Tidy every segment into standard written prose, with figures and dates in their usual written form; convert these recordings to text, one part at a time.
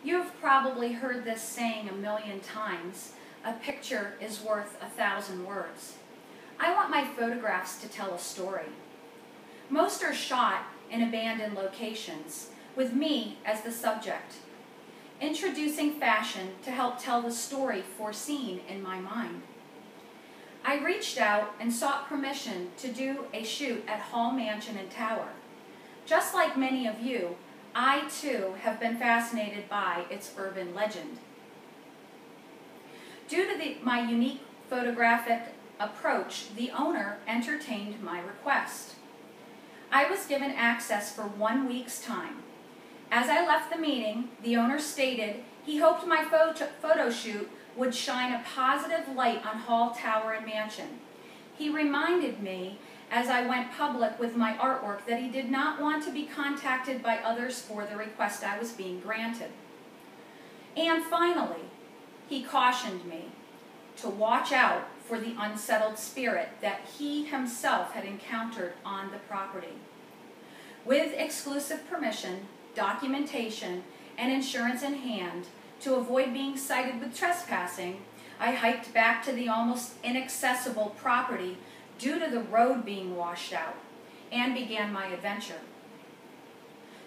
You've probably heard this saying a million times, a picture is worth 1,000 words. I want my photographs to tell a story. Most are shot in abandoned locations, with me as the subject, introducing fashion to help tell the story foreseen in my mind. I reached out and sought permission to do a shoot at Hall Mansion and Tower. Just like many of you, I too have been fascinated by its urban legend. Due to my unique photographic approach, the owner entertained my request. I was given access for 1 week's time. As I left the meeting, the owner stated he hoped my photo shoot would shine a positive light on Hall, Tower, and Mansion. He reminded me as I went public with my artwork that he did not want to be contacted by others for the request I was being granted. And finally, he cautioned me to watch out for the unsettled spirit that he himself had encountered on the property. With exclusive permission, documentation, and insurance in hand, to avoid being cited with trespassing, I hiked back to the almost inaccessible property due to the road being washed out, and began my adventure.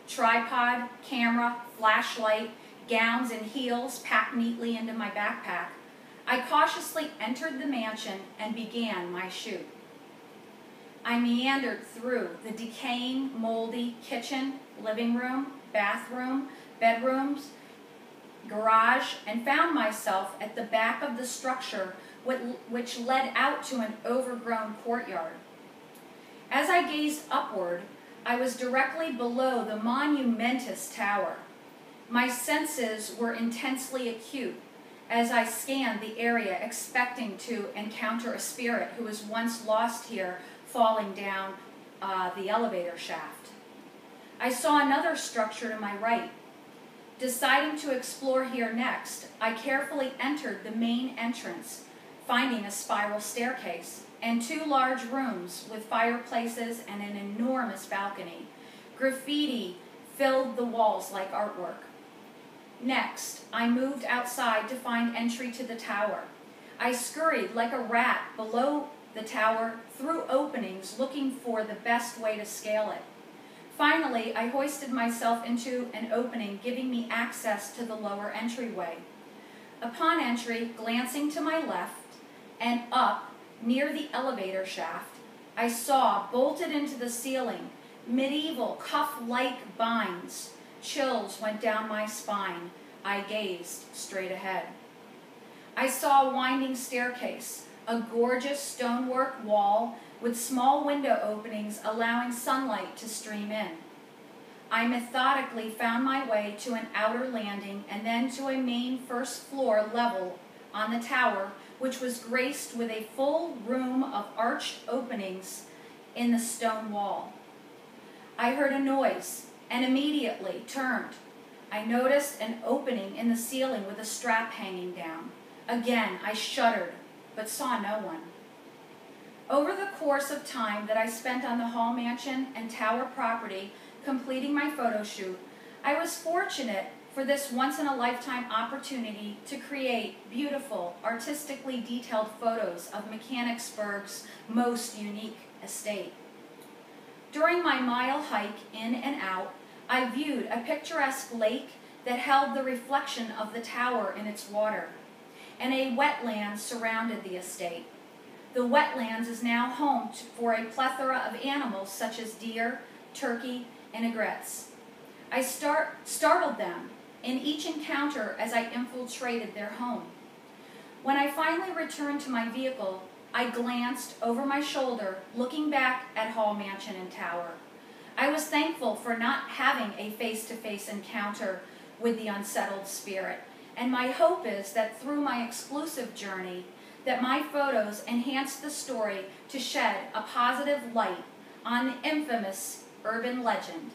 Tripod, camera, flashlight, gowns, and heels packed neatly into my backpack, I cautiously entered the mansion and began my shoot. I meandered through the decaying, moldy kitchen, living room, bathroom, bedrooms, garage, and found myself at the back of the structure which led out to an overgrown courtyard. As I gazed upward, I was directly below the monumentous tower. My senses were intensely acute as I scanned the area, expecting to encounter a spirit who was once lost here falling down the elevator shaft. I saw another structure to my right. Deciding to explore here next, I carefully entered the main entrance, finding a spiral staircase and 2 large rooms with fireplaces and an enormous balcony. Graffiti filled the walls like artwork. Next, I moved outside to find entry to the tower. I scurried like a rat below the tower through openings looking for the best way to scale it. Finally, I hoisted myself into an opening, giving me access to the lower entryway. Upon entry, glancing to my left and up near the elevator shaft, I saw, bolted into the ceiling, medieval cuff-like binds. Chills went down my spine. I gazed straight ahead. I saw a winding staircase, a gorgeous stonework wall with small window openings allowing sunlight to stream in. I methodically found my way to an outer landing and then to a main first floor level on the tower, which was graced with a full room of arched openings in the stone wall. I heard a noise and immediately turned. I noticed an opening in the ceiling with a strap hanging down. Again, I shuddered, but saw no one. Over the course of time that I spent on the Hall Mansion and Tower property completing my photo shoot, I was fortunate for this once-in-a-lifetime opportunity to create beautiful, artistically detailed photos of Mechanicsburg's most unique estate. During my mile hike in and out, I viewed a picturesque lake that held the reflection of the tower in its water, and a wetland surrounded the estate. The wetlands is now home for a plethora of animals such as deer, turkey, and egrets. I startled them in each encounter as I infiltrated their home. When I finally returned to my vehicle, I glanced over my shoulder, looking back at Hall Mansion and Tower. I was thankful for not having a face-to-face encounter with the unsettled spirit, and my hope is that through my exclusive journey, that my photos enhance the story to shed a positive light on the infamous urban legend